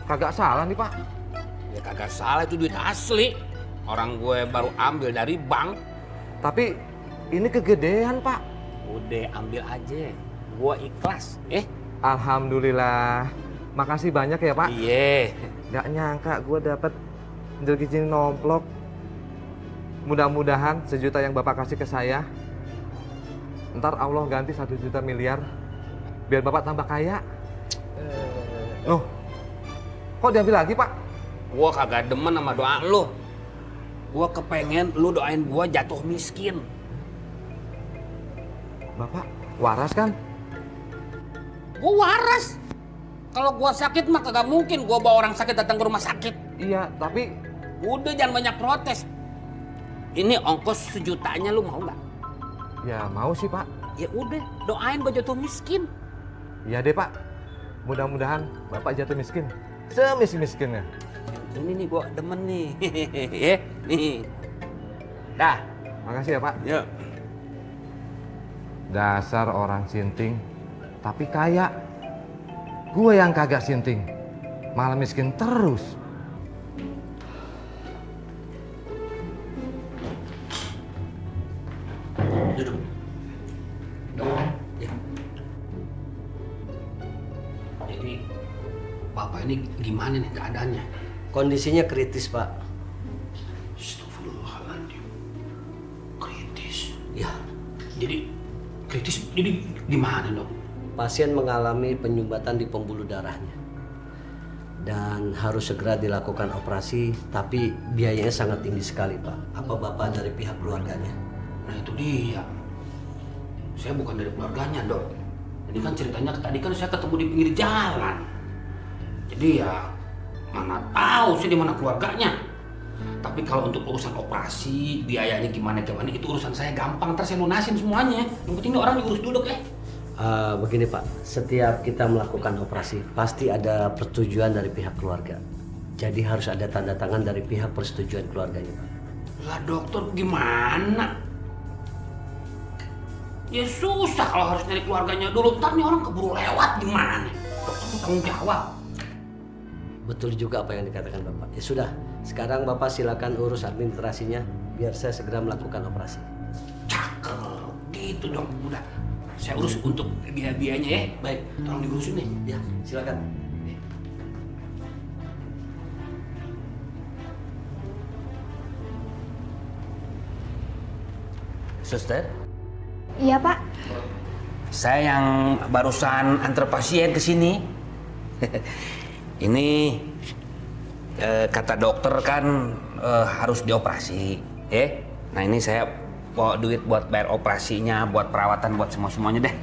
Kagak salah nih, Pak. Ya kagak salah, itu duit asli. Orang gue baru ambil dari bank. Tapi ini kegedean, Pak. Udah ambil aja, gue ikhlas. Alhamdulillah. Makasih banyak ya, Pak. Iya. Gak nyangka gue dapet rezeki nomplok. Mudah-mudahan 1 juta yang Bapak kasih ke saya, ntar Allah ganti 1 juta miliar biar Bapak tambah kaya. Loh, kok diambil lagi, Pak? Gue kagak demen sama doa lu. Gue kepengen lu doain gue jatuh miskin. Bapak waras kan? Gue waras. Kalau gue sakit mah kagak mungkin gue bawa orang sakit datang ke rumah sakit. Iya, tapi... Udah jangan banyak protes. Ini ongkos 1 jutanya lu mau nggak? Ya mau sih, Pak. Ya udah, doain gue jatuh miskin. Iya deh, Pak. Mudah-mudahan Bapak jatuh miskin. Semiskin-miskinnya. Ini nih gue demen nih. Ya, nih. Dah. Makasih ya, Pak. Yuk. Dasar orang sinting, tapi kaya. Gue yang kagak sinting, malah miskin terus. Duduk. Ya. Jadi, Bapak ini gimana nih keadaannya? Kondisinya kritis, Pak. Astagfirullahaladzim. Kritis? Ya, jadi kritis, jadi gimana dok? Pasien mengalami penyumbatan di pembuluh darahnya dan harus segera dilakukan operasi, tapi biayanya sangat tinggi sekali, Pak. Apa Bapak dari pihak keluarganya? Nah itu dia. Saya bukan dari keluarganya dok. Jadi kan ceritanya tadi kan saya ketemu di pinggir jalan. Jadi ya mana tahu tahu sih di mana keluarganya. Tapi kalau untuk urusan operasi, biayanya gimana itu urusan saya gampang. Ntar saya lunasin semuanya. Yang penting ini orang diurus dulu Begini Pak, setiap kita melakukan operasi pasti ada persetujuan dari pihak keluarga. Jadi harus ada tanda tangan dari pihak persetujuan keluarganya Pak. Lah dokter gimana? Ya susah kalau harus nyari keluarganya dulu. Ntar nih orang keburu lewat gimana? Dokter tanggung jawab. Betul juga apa yang dikatakan Bapak. Ya sudah, sekarang Bapak silakan urus administrasinya biar saya segera melakukan operasi. Cakep, gitu dong. Udah, saya urus untuk biaya-biayanya ya. Baik, tolong diurusin nih. Ya, silakan. Suster, Iya, Pak. saya yang barusan antar pasien ke sini. Ini kata dokter kan harus dioperasi, ya. Nah ini saya bawa duit buat bayar operasinya, buat perawatan, buat semuanya deh.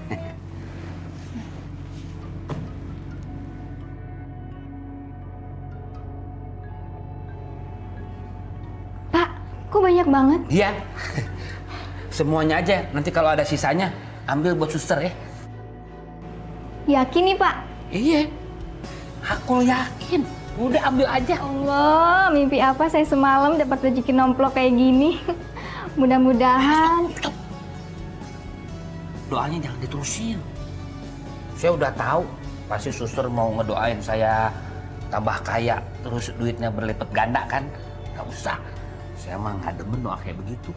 Pak, kok banyak banget? Iya, semuanya aja. Nanti kalau ada sisanya, ambil buat suster ya. Yakin nih, Pak? Iya, aku yakin. Udah ambil aja. Allah, mimpi apa saya semalam dapat rezeki nomplok kayak gini. Mudah-mudahan. Doanya jangan diterusin. Saya udah tahu pasti suster mau ngedoain saya tambah kaya, terus duitnya berlipat ganda kan? Gak usah. Saya mah nggak demen doa kayak begitu.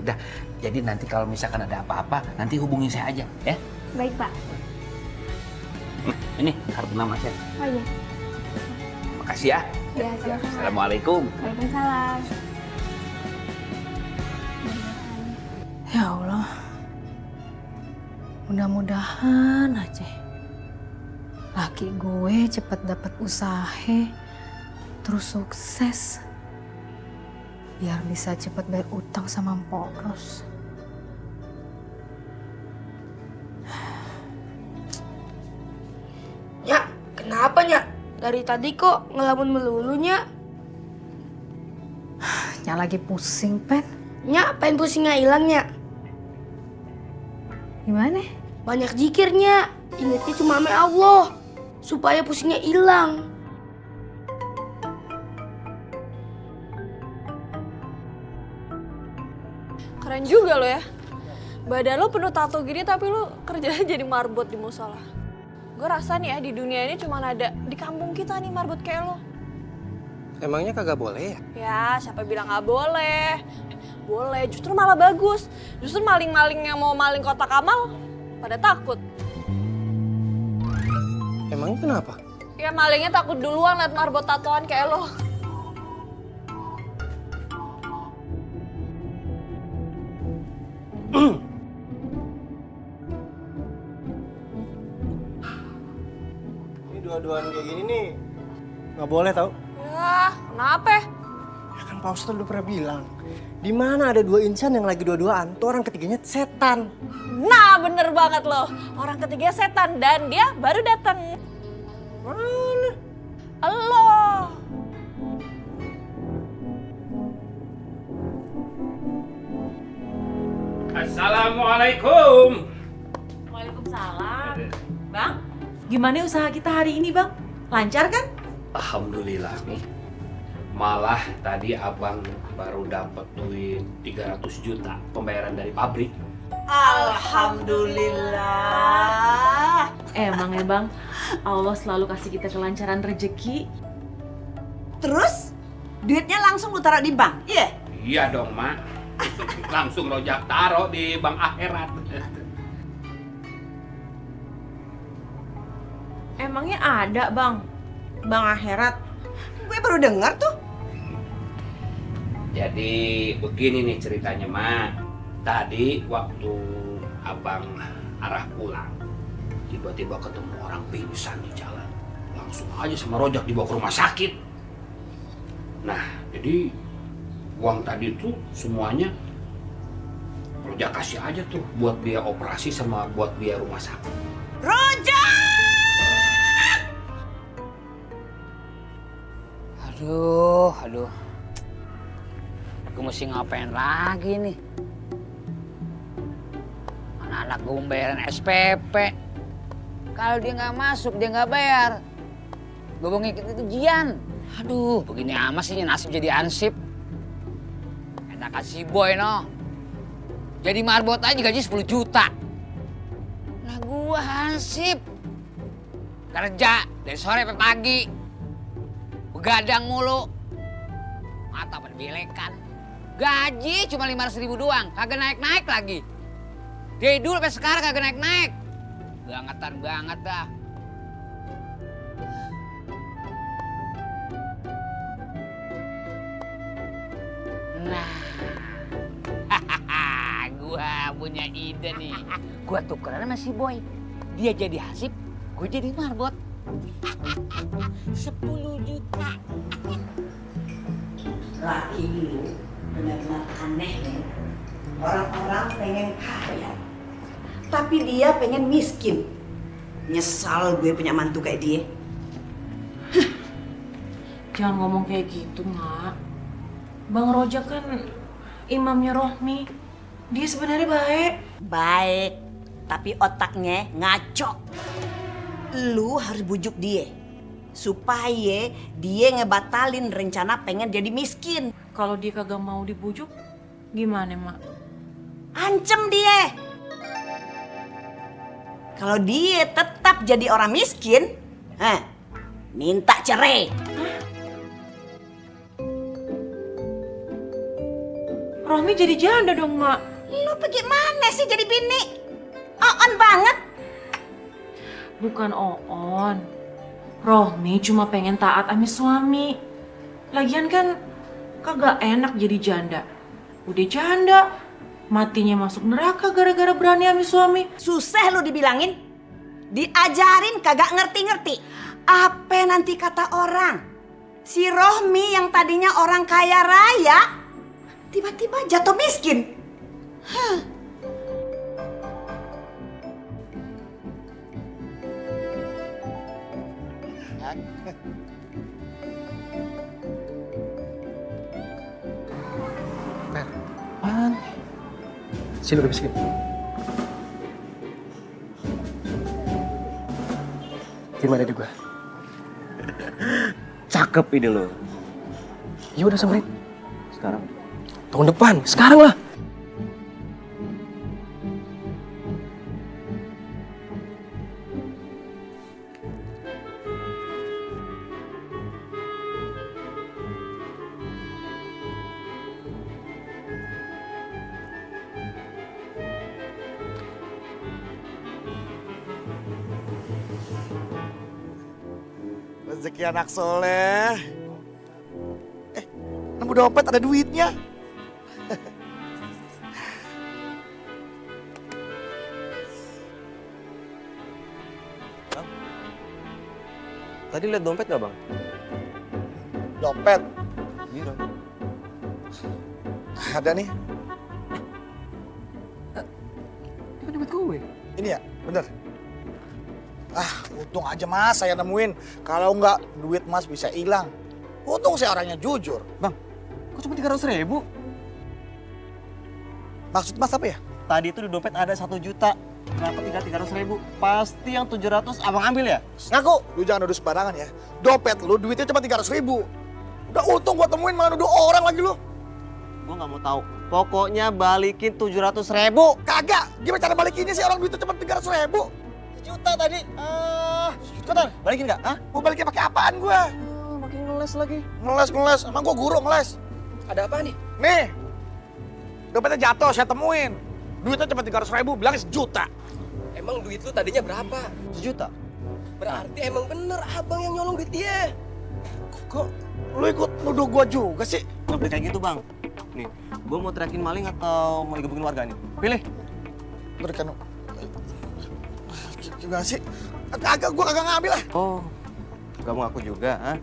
Udah, jadi nanti kalau misalkan ada apa-apa, nanti hubungin saya aja, ya? Baik, Pak. Ini kartu nama saya. Oh iya. Makasih ya. Ya, sama-sama. Assalamualaikum. Waalaikumsalam. Ya Allah, mudah-mudahan aja laki gue cepet dapet usaha, terus sukses, biar bisa cepet bayar utang sama Mpok Ros. Nyak, kenapa Nyak? Dari tadi kok ngelamun melulu Nyak? Nyak lagi pusing, Pen. Nyak, pengen pusingnya hilang Nyak? Gimana? Banyak zikirnya, ingetnya cuma sama Allah, supaya pusingnya hilang. Keren juga lo ya. Badan lo penuh tato gini tapi lo kerjanya jadi marbot di musola. Gue rasa nih ya di dunia ini cuma ada di kampung kita nih marbot kayak lo. Emangnya kagak boleh ya? Ya siapa bilang nggak boleh. Boleh, justru malah bagus. Justru maling-maling yang mau maling kotak amal pada takut. Emangnya kenapa? Ya malingnya takut duluan liat marbot tatoan kayak lo. Ini dua-duaan kayak gini nih nggak boleh tau? Ya, kenapa? Ya kan Pak Ustadz udah pernah bilang, di mana ada dua insan yang lagi dua-duaan, tuh orang ketiganya setan. Nah, bener banget loh. Orang ketiganya setan dan dia baru datang. Mana? Allah. Assalamualaikum. Waalaikumsalam. Bang, gimana usaha kita hari ini, Bang? Lancar kan? Alhamdulillah nih. Malah tadi abang baru dapat duit 300 juta pembayaran dari pabrik. Alhamdulillah. Emang ya Bang, Allah selalu kasih kita kelancaran rezeki. Terus duitnya langsung lu taruh di bank, iya? Iya dong, Mak. Langsung rojak taruh di bank akhirat. Emangnya ada Bang, bank akhirat? Gue baru dengar tuh. Jadi begini nih ceritanya, Mak. Tadi waktu abang arah pulang, tiba-tiba ketemu orang pingsan di jalan. Langsung aja sama rojak dibawa ke rumah sakit. Nah, jadi uang tadi tuh semuanya rojak kasih aja tuh buat biaya operasi sama buat biaya rumah sakit. Rojak! Aduh. Gue mesti ngapain lagi nih? Anak-anak gue mau bayaran SPP. Kalau dia nggak masuk, dia nggak bayar. Gue mau ngikut ujian. Aduh, begini amat sih nasib jadi ansip. Enakan si Boy, no. Jadi marbot aja gaji 10 juta. Nah gue hansip. Kerja dari sore sampai pagi. Begadang mulu. Mata pada bilekan. Gaji cuma 500.000 doang. Kagak naik-naik lagi. Dari dulu sampai sekarang kagak naik-naik. Bangetan banget dah. Nah, gua punya ide nih. Gua tukeran sama si Boy. Dia jadi hasip, gua jadi marbot. 10 juta. Laki lu benar-benar aneh nih. Orang-orang pengen kaya, tapi dia pengen miskin. Nyesal gue punya mantu kayak dia. Jangan ngomong kayak gitu, Mak. Bang Rojak kan imamnya Rohmi. Dia sebenarnya baik. Baik, tapi otaknya ngaco. Lu harus bujuk dia supaya dia ngebatalin rencana pengen jadi miskin. Kalau dia kagak mau dibujuk, gimana, Mak? Ancem dia. Kalau dia tetap jadi orang miskin, minta cerai. Rohmi jadi janda dong, Mak. Lu pergi mana sih jadi bini? On banget. Bukan on. Rohmi cuma pengen taat sama suami. Lagian kan kagak enak jadi janda. Udah janda, matinya masuk neraka gara-gara berani sama suami. Susah lu dibilangin. Diajarin kagak ngerti-ngerti. Apa nanti kata orang? Si Rohmi yang tadinya orang kaya raya, tiba-tiba jatuh miskin. Per, apaan? Sini lu miskin. Gimana ide gua? Cakep ide lo. Ya udah samperin. Sekarang. Tahun depan, sekarang lah. Rezeki anak soleh. Nemu dompet ada duitnya. Tadi lihat dompet nggak bang? Dompet? Iya dong. Ada nih. Itu kan dompet gue. Ini ya, bener. Untung aja mas saya nemuin. Kalau nggak duit mas bisa hilang. Untung saya orangnya jujur. Bang, kok cuma 300.000? Maksud mas apa ya? Tadi itu di dompet ada 1 juta. Kenapa 300.000? Pasti yang 700 abang ambil ya? Ngaku, lu jangan nuduh sembarangan ya. Dompet lu duitnya cuma 300.000. Udah untung gua temuin malah nuduh orang lagi lu. Gua nggak mau tahu. Pokoknya balikin 700.000. Kagak, gimana cara balikinnya sih orang duitnya cuma 300.000? Juta tadi. Cepetan, balikin nggak? Mau balikin pakai apaan gua? Makin ngeles lagi. Ngeles, emang gua guru ngeles. Ada apa nih? Nih, dompetnya jatuh, saya temuin. Duitnya cuma 300.000, bilangnya 1 juta. Emang duit lu tadinya berapa? 1 juta. Berarti emang bener abang yang nyolong duit dia. Kok lu ikut nuduh gua juga sih? Nggak boleh kayak gitu bang. Nih, gua mau teriakin maling atau mau digebukin warga nih? Pilih. Berikan. Gimana sih? Gua kagak ngambil lah. Oh, gak mau aku juga, ha?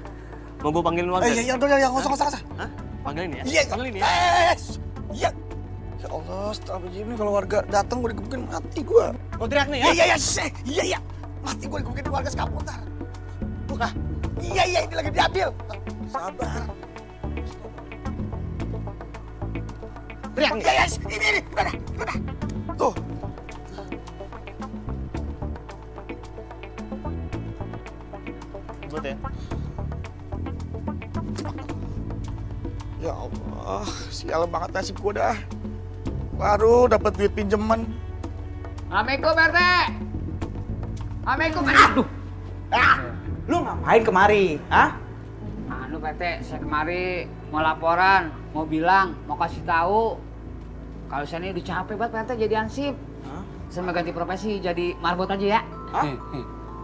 Mau gua panggilin warga? Iya, udah, nggak usah. Hah? Panggilin ya? Iya. Panggilin ya? Iya. Ya Allah, setelah begini kalau warga datang gue digebukin mati gue. Mau teriak nih ya? Iya. Mati gue digebukin warga sekampung ntar. Iya, ini lagi diambil. Sabar. Teriak. Ini, udah. Tuh. Ribet ya? Ya Allah, sial banget nasib gue dah. Baru dapat duit pinjaman. Assalamualaikum RT. Assalamualaikum. Aduh. Lu ngapain kemari? Hah? Anu Pak RT, saya kemari mau laporan, mau bilang, mau kasih tahu kalau saya ini udah capek banget Pak RT jadi ansip. Saya mau ganti profesi jadi marbot aja ya. Hah?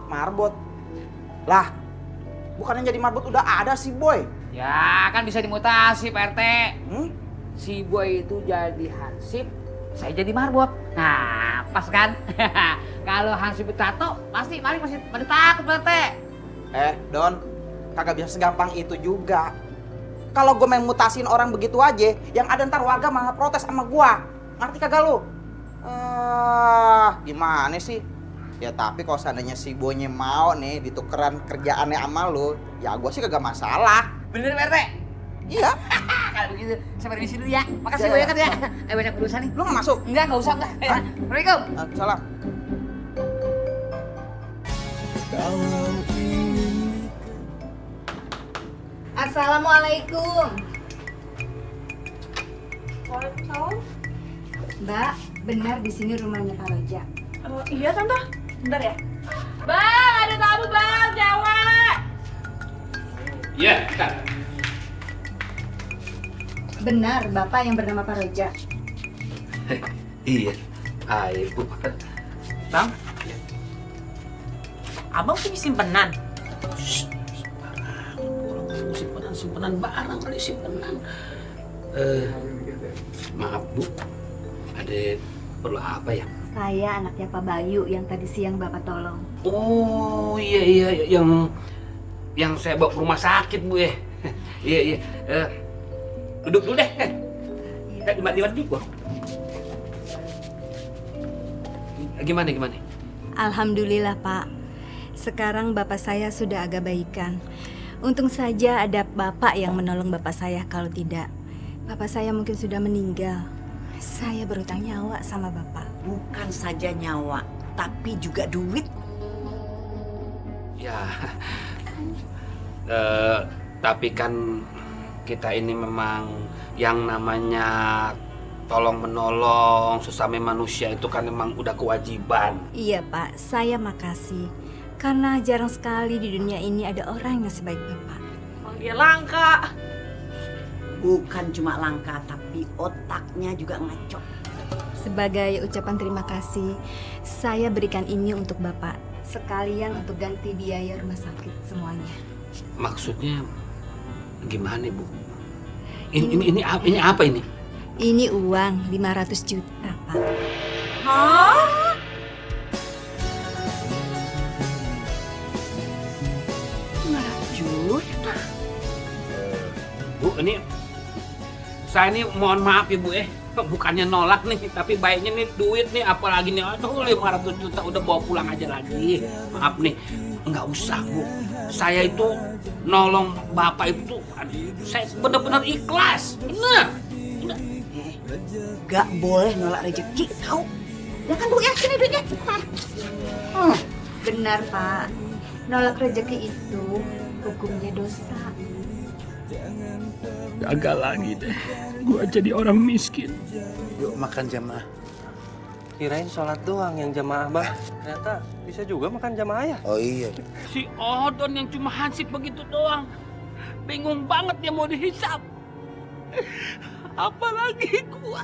Marbot? Lah, bukannya jadi marbot udah ada sih Boy. Ya kan bisa dimutasi Pak RT. Si Boy itu jadi hansip, saya jadi marbot. Nah, pas kan? Kalau hansip tato, pasti maling masih pada takut Pak RT. Don, kagak bisa segampang itu juga. Kalau gue main mutasiin orang begitu aja, yang ada ntar warga malah protes sama gua. Ngerti kagak lu? Gimana sih? Ya tapi kalau seandainya si Boynya mau nih ditukeran kerjaannya sama lu, ya gua sih kagak masalah. Bener Pak RT? Iya. Kalau begitu, saya permisi dulu ya. Makasih banyak kan ya. Banyak urusan nih. Lu nggak masuk? Enggak usah enggak. Assalamualaikum. Salam. Assalamualaikum. Waalaikumsalam. Mbak, benar di sini rumahnya Pak Roja. Iya tante, bentar ya. Bang, ada tamu bang, cewek. Iya, bentar. Benar, Bapak yang bernama Pak Roja. Iya, ayo Bu. Bang, abang punya simpenan? Simpenan barang kali simpenan. Maaf Bu, ada perlu apa ya? Saya anaknya Pak Bayu yang tadi siang Bapak tolong. Oh iya, yang saya bawa ke rumah sakit Bu ya. Iya. Duduk dulu deh. Dimati Bu. Gimana? Alhamdulillah Pak. Sekarang Bapak saya sudah agak baikan. Untung saja ada Bapak yang menolong Bapak saya. Kalau tidak, Bapak saya mungkin sudah meninggal. Saya berutang nyawa sama Bapak. Bukan saja nyawa, tapi juga duit. Ya, tapi kan kita ini memang yang namanya tolong menolong sesama manusia itu kan memang udah kewajiban. Iya Pak, saya makasih. Karena jarang sekali di dunia ini ada orang yang sebaik Bapak. Emang dia langka. Bukan cuma langka, tapi otaknya juga ngaco. Sebagai ucapan terima kasih, saya berikan ini untuk Bapak. Sekalian untuk ganti biaya rumah sakit semuanya. Maksudnya gimana Bu? Ini apa ini? Ini uang 500 juta Pak. Hah? Bu, ini saya ini mohon maaf ya Bu bukannya nolak nih, tapi baiknya nih duit nih, apalagi nih, aduh 500 juta udah bawa pulang aja lagi. Maaf nih, nggak usah Bu. Saya itu nolong Bapak itu, saya benar-benar ikhlas, bener. Gak boleh nolak rezeki, tahu? Ya kan Bu ya, sini duitnya. Benar Pak, nolak rezeki itu hukumnya dosa. Gagal lagi deh, gua jadi orang miskin. Yuk makan jamaah. Kirain sholat doang yang jamaah Bang. Ternyata bisa juga makan jamaah ya. Oh iya. Si Odon yang cuma hansip begitu doang, bingung banget dia mau dihisap. Apalagi gua.